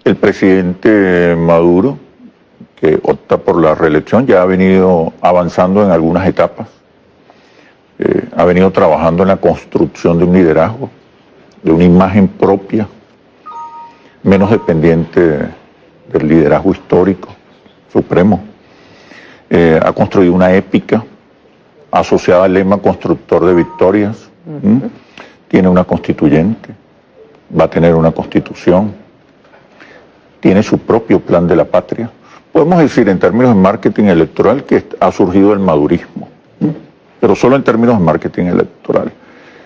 El presidente Maduro, que opta por la reelección, ya ha venido avanzando en algunas etapas. Ha venido trabajando en la construcción de un liderazgo, de una imagen propia, menos dependiente del liderazgo histórico, supremo. Ha construido una épica asociada al lema constructor de victorias. Tiene una constituyente, va a tener una constitución, tiene su propio plan de la patria. Podemos decir en términos de marketing electoral que ha surgido el madurismo, pero solo en términos de marketing electoral.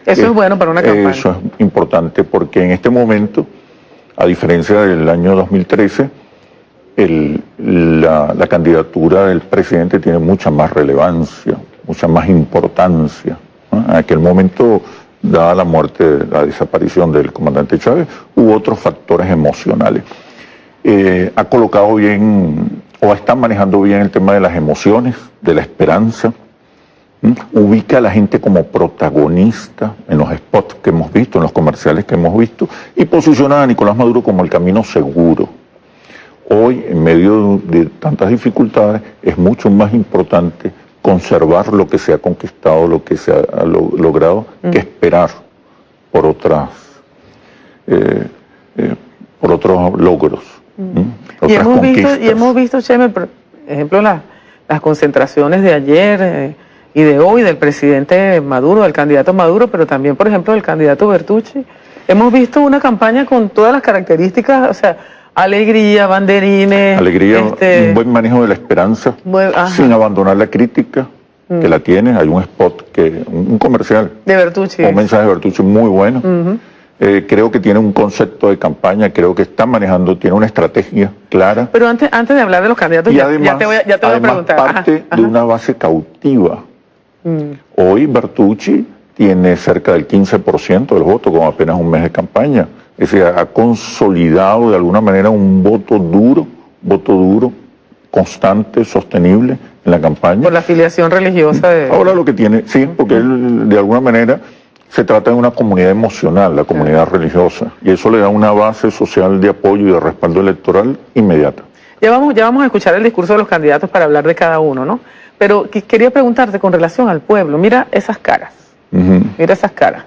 Eso es bueno para una campaña. Eso es importante porque en este momento, a diferencia del año 2013, la candidatura del presidente tiene mucha más relevancia, mucha más importancia, ¿no? En aquel momento, dada la muerte, la desaparición del comandante Chávez, hubo otros factores emocionales. Ha colocado bien, o está manejando bien el tema de las emociones, de la esperanza. Ubica a la gente como protagonista en los spots que hemos visto, en los comerciales que hemos visto, y posiciona a Nicolás Maduro como el camino seguro. Hoy, en medio de tantas dificultades, es mucho más importante conservar lo que se ha conquistado, lo que se ha logrado, que esperar por otros logros. Y hemos visto, Cheme, por ejemplo, las concentraciones de ayer y de hoy del presidente Maduro, del candidato Maduro, pero también, por ejemplo, del candidato Bertucci. Hemos visto una campaña con todas las características, o sea, alegría, banderines. Alegría, un buen manejo de la esperanza, sin abandonar la crítica, que la tiene. Hay un spot, un comercial. De Bertucci. Un mensaje de Bertucci muy bueno. Creo que tiene un concepto de campaña, creo que está manejando, tiene una estrategia clara. Pero antes de hablar de los candidatos, y además, ya te voy a preguntar. Parte de una base cautiva. Hoy Bertucci tiene cerca del 15% del voto con apenas un mes de campaña. Es decir, ha consolidado de alguna manera un voto duro, constante, sostenible en la campaña. Por la afiliación religiosa de... Ahora lo que tiene, sí, porque él de alguna manera se trata de una comunidad emocional, la comunidad religiosa, y eso le da una base social de apoyo y de respaldo electoral inmediata. Ya vamos a escuchar el discurso de los candidatos para hablar de cada uno, ¿no? Pero quería preguntarte con relación al pueblo, mira esas caras, mira esas caras,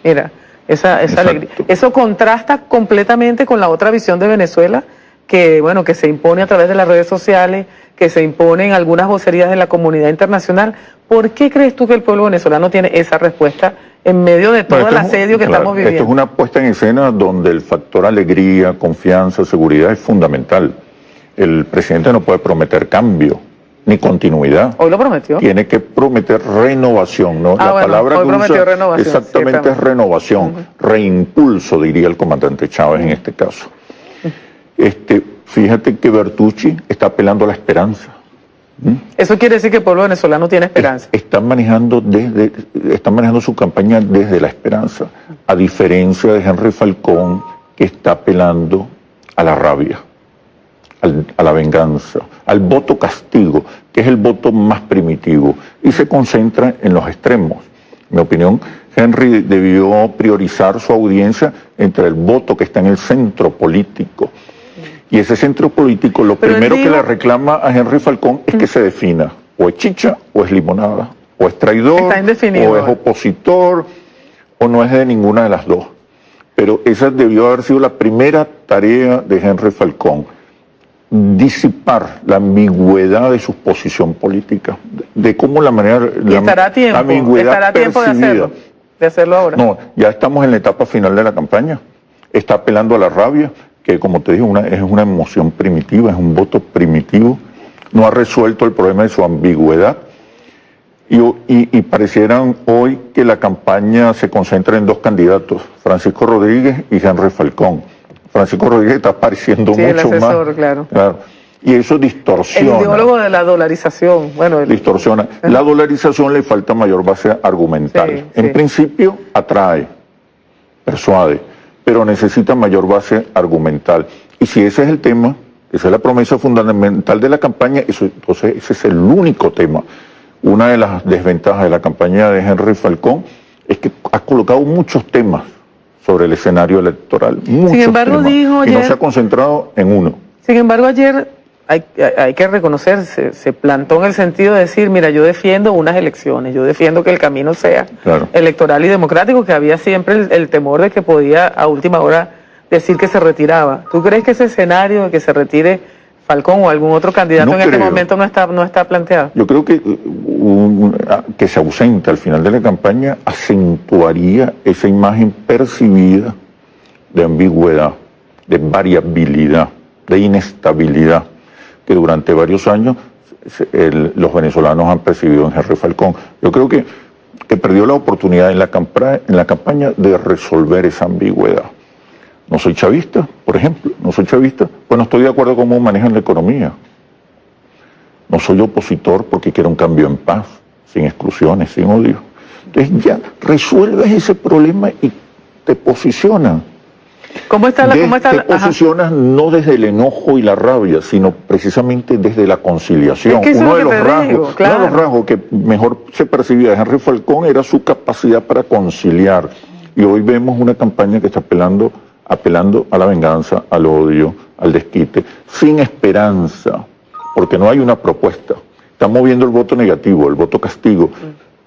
mira esa alegría. Eso contrasta completamente con la otra visión de Venezuela que se impone a través de las redes sociales, que se imponen algunas vocerías de la comunidad internacional. ¿Por qué crees tú que el pueblo venezolano tiene esa respuesta en medio de todo el asedio que estamos viviendo? Esto es una puesta en escena donde el factor alegría, confianza, seguridad es fundamental. El presidente no puede prometer cambio ni continuidad. Hoy lo prometió. Tiene que prometer renovación, ¿no? La palabra que usa renovación, exactamente es renovación, reimpulso, diría el comandante Chávez en este caso. Fíjate que Bertucci está apelando a la esperanza. Eso quiere decir que el pueblo venezolano tiene esperanza. Está manejando su campaña desde la esperanza, a diferencia de Henry Falcón, que está apelando a la rabia, a la venganza, al voto castigo, que es el voto más primitivo, y se concentra en los extremos. En mi opinión, Henry debió priorizar su audiencia entre el voto que está en el centro político. Y ese centro político, lo primero que le reclama a Henry Falcón es que se defina, o es chicha o es limonada, o es traidor, o es opositor, o no es de ninguna de las dos. Pero esa debió haber sido la primera tarea de Henry Falcón, disipar la ambigüedad de su posición política, de cómo la manera... estará a tiempo de hacerlo ahora. No, ya estamos en la etapa final de la campaña, está apelando a la rabia, que como te digo, es una emoción primitiva, es un voto primitivo, no ha resuelto el problema de su ambigüedad, y parecieran hoy que la campaña se concentra en dos candidatos, Francisco Rodríguez y Henry Falcón. Francisco Rodríguez está apareciendo mucho el asesor, más. Claro. Y eso distorsiona. El ideólogo de la dolarización. Distorsiona. La dolarización le falta mayor base argumental. En principio atrae, persuade, pero necesita mayor base argumental. Y si ese es el tema, esa es la promesa fundamental de la campaña, entonces ese es el único tema. Una de las desventajas de la campaña de Henry Falcón es que ha colocado muchos temas sobre el escenario electoral. Muchos embargo, temas, dijo y no ayer- se ha concentrado en uno. Sin embargo, ayer hay que reconocer, se plantó en el sentido de decir, mira, yo defiendo unas elecciones, yo defiendo que el camino sea Claro. electoral y democrático, que había siempre el temor de que podía a última hora decir que se retiraba. ¿Tú crees que ese escenario de que se retire Falcón o algún otro candidato No en este creo. momento no está planteado? Yo creo que que se ausente al final de la campaña acentuaría esa imagen percibida de ambigüedad, de variabilidad, de inestabilidad que durante varios años los venezolanos han percibido en Henry Falcón. Yo creo que perdió la oportunidad en la campaña de resolver esa ambigüedad. No soy chavista, por ejemplo, no soy chavista, pues no estoy de acuerdo con cómo manejan la economía. No soy opositor porque quiero un cambio en paz, sin exclusiones, sin odio. Entonces ya resuelves ese problema y te posicionan. ¿Cómo está la...? Te posicionas no desde el enojo y la rabia, sino precisamente desde la conciliación. Es que eso Uno es de lo los que te rasgos, digo, claro. uno de los rasgos que mejor se percibía de Henry Falcón era su capacidad para conciliar. Y hoy vemos una campaña que está apelando a la venganza, al odio, al desquite, sin esperanza, porque no hay una propuesta. Están moviendo el voto negativo, el voto castigo,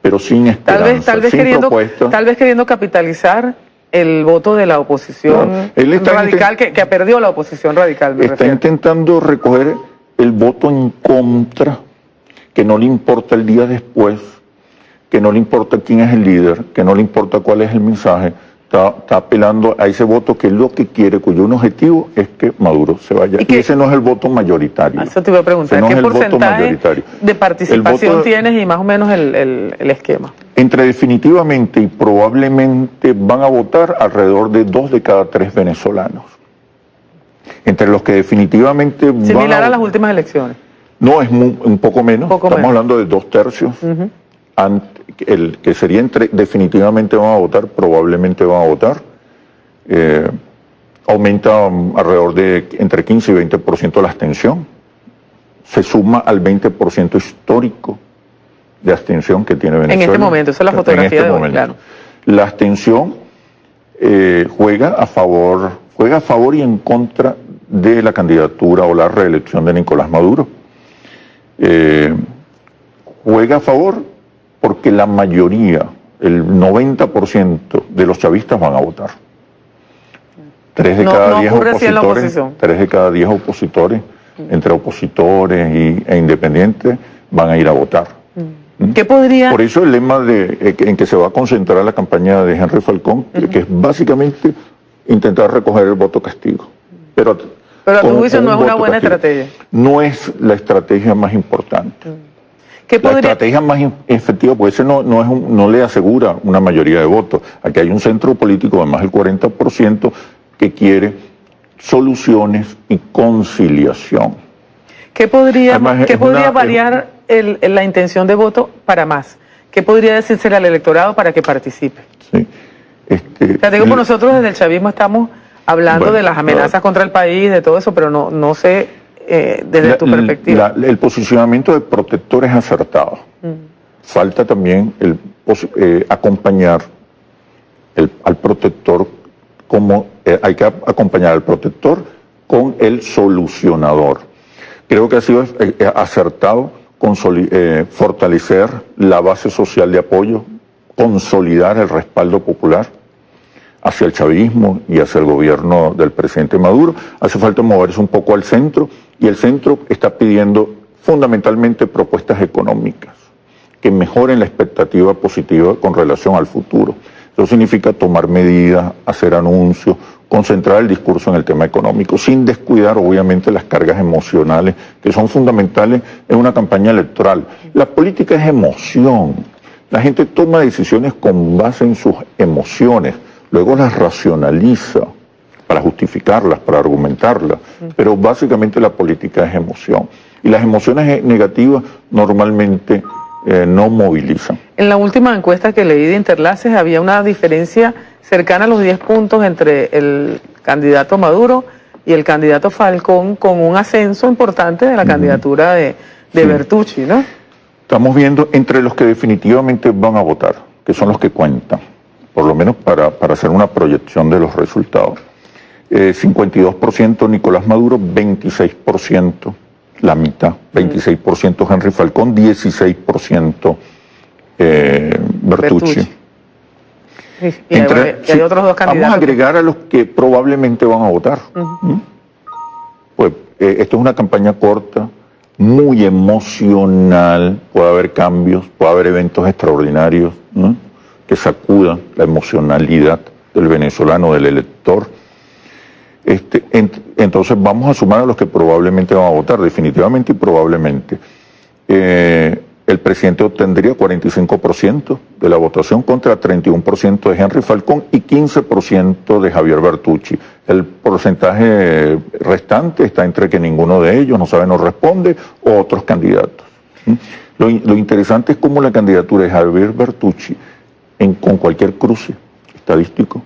pero sin esperanza, sin propuesta. Tal vez queriendo capitalizar el voto de la oposición No, él está radical, que perdió la oposición radical. Está intentando recoger el voto en contra, que no le importa el día después, que no le importa quién es el líder, que no le importa cuál es el mensaje. Está apelando a ese voto que es lo que quiere, cuyo un objetivo es que Maduro se vaya. Y ese no es el voto mayoritario. Eso te iba a preguntar, ¿qué porcentaje de participación tienes y más o menos el esquema? Entre definitivamente y probablemente van a votar alrededor de 2 de cada 3 venezolanos. Entre los que definitivamente Similar a las últimas elecciones. No, es un poco menos. Estamos hablando de 2/3. El que sería definitivamente van a votar, probablemente van a votar. Aumenta alrededor de entre 15 y 20% la abstención. Se suma al 20% histórico de abstención que tiene Venezuela. En este momento, esa es la fotografía de hoy, claro. La abstención juega a favor y en contra de la candidatura o la reelección de Nicolás Maduro. Juega a favor porque la mayoría, el 90% de los chavistas van a votar. 3 de cada 10 opositores, 3 de cada 10 opositores, entre opositores e independientes, van a ir a votar. ¿Qué podría? Por eso el lema en que se va a concentrar la campaña de Henry Falcón, que es básicamente intentar recoger el voto castigo. Pero a tu juicio no es una buena estrategia. No es la estrategia más importante. La estrategia más efectiva, pues ese no le asegura una mayoría de votos. Aquí hay un centro político de más del 40% que quiere soluciones y conciliación. ¿Qué podría variar la intención de voto para más? ¿Qué podría decírsele al electorado para que participe? Sí. Por nosotros desde el chavismo estamos hablando de las amenazas contra el país, de todo eso, pero no sé desde tu perspectiva. El posicionamiento de protector es acertado. Falta también acompañar al protector hay que acompañar al protector con el solucionador. Creo que ha sido acertado fortalecer la base social de apoyo, consolidar el respaldo popular hacia el chavismo y hacia el gobierno del presidente Maduro. Hace falta moverse un poco al centro, y el centro está pidiendo fundamentalmente propuestas económicas que mejoren la expectativa positiva con relación al futuro. Eso significa tomar medidas, hacer anuncios, concentrar el discurso en el tema económico, sin descuidar obviamente las cargas emocionales que son fundamentales en una campaña electoral. La política es emoción. La gente toma decisiones con base en sus emociones, luego las racionaliza para justificarlas, para argumentarlas, pero básicamente la política es emoción. Y las emociones negativas normalmente no movilizan. En la última encuesta que leí de Interlaces había una diferencia cercana a los 10 puntos entre el candidato Maduro y el candidato Falcón, con un ascenso importante de la candidatura de Bertucci, ¿no? Estamos viendo entre los que definitivamente van a votar, que son los que cuentan, por lo menos para hacer una proyección de los resultados. 52% Nicolás Maduro, 26%, la mitad, 26% Henry Falcón, 16% Bertucci. Y hay otros dos candidatos. Vamos a agregar a los que probablemente van a votar. Pues esto es una campaña corta, muy emocional, puede haber cambios, puede haber eventos extraordinarios, ¿no?, que sacudan la emocionalidad del venezolano, del elector. Entonces vamos a sumar a los que probablemente van a votar, definitivamente y probablemente. El presidente obtendría 45% de la votación contra 31% de Henry Falcón y 15% de Javier Bertucci. El porcentaje restante está entre que ninguno de ellos no sabe, no responde, o otros candidatos. Lo interesante es cómo la candidatura de Javier Bertucci, con cualquier cruce estadístico,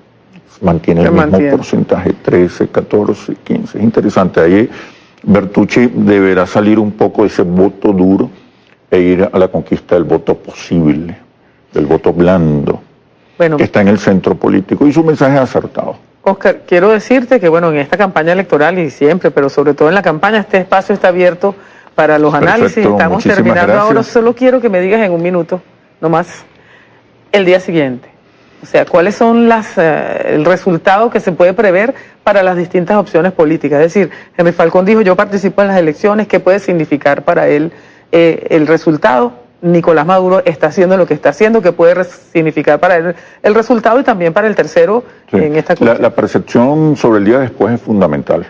mantiene el mismo porcentaje, 13, 14, 15. Es interesante. Ahí Bertucci deberá salir un poco de ese voto duro e ir a la conquista del voto posible, del voto blando, que está en el centro político, y su mensaje es acertado. Oscar, quiero decirte que en esta campaña electoral y siempre, pero sobre todo en la campaña, este espacio está abierto para los análisis. Perfecto, estamos terminando gracias. ahora, solo quiero que me digas en un minuto, nomás, el día siguiente. O sea, ¿cuáles son el resultado que se puede prever para las distintas opciones políticas? Es decir, Henry Falcón dijo, yo participo en las elecciones, ¿qué puede significar para él el resultado? Nicolás Maduro está haciendo lo que está haciendo, ¿qué puede significar para él el resultado y también para el tercero en esta cuestión? La percepción sobre el día después es fundamental.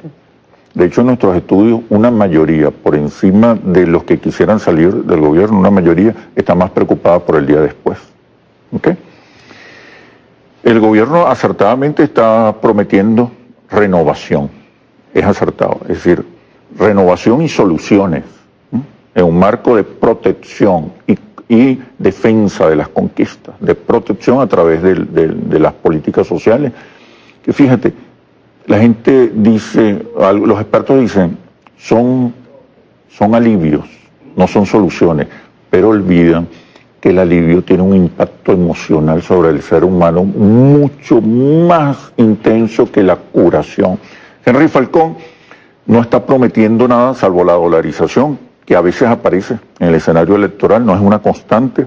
De hecho, en nuestros estudios, una mayoría, por encima de los que quisieran salir del gobierno, una mayoría está más preocupada por el día después. ¿Okay? El gobierno acertadamente está prometiendo renovación, es acertado, es decir, renovación y soluciones, en un marco de protección y defensa de las conquistas, de protección a través de las políticas sociales, que fíjate, la gente dice, los expertos dicen, son alivios, no son soluciones, pero olvidan que el alivio tiene un impacto emocional sobre el ser humano mucho más intenso que la curación. Henry Falcón no está prometiendo nada salvo la dolarización, que a veces aparece en el escenario electoral, no es una constante,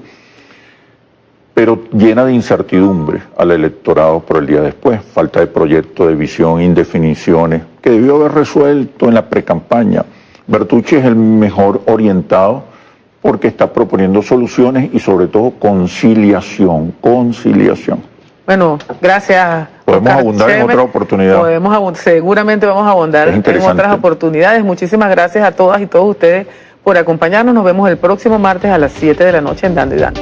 pero llena de incertidumbre al electorado por el día después. Falta de proyecto, de visión, indefiniciones, que debió haber resuelto en la precampaña. Bertucci es el mejor orientado porque está proponiendo soluciones y sobre todo conciliación. Bueno, gracias. Podemos abundar en otra oportunidad. Seguramente vamos a abundar en otras oportunidades. Muchísimas gracias a todas y todos ustedes por acompañarnos. Nos vemos el próximo martes a las 7 de la noche en Dando y Dando.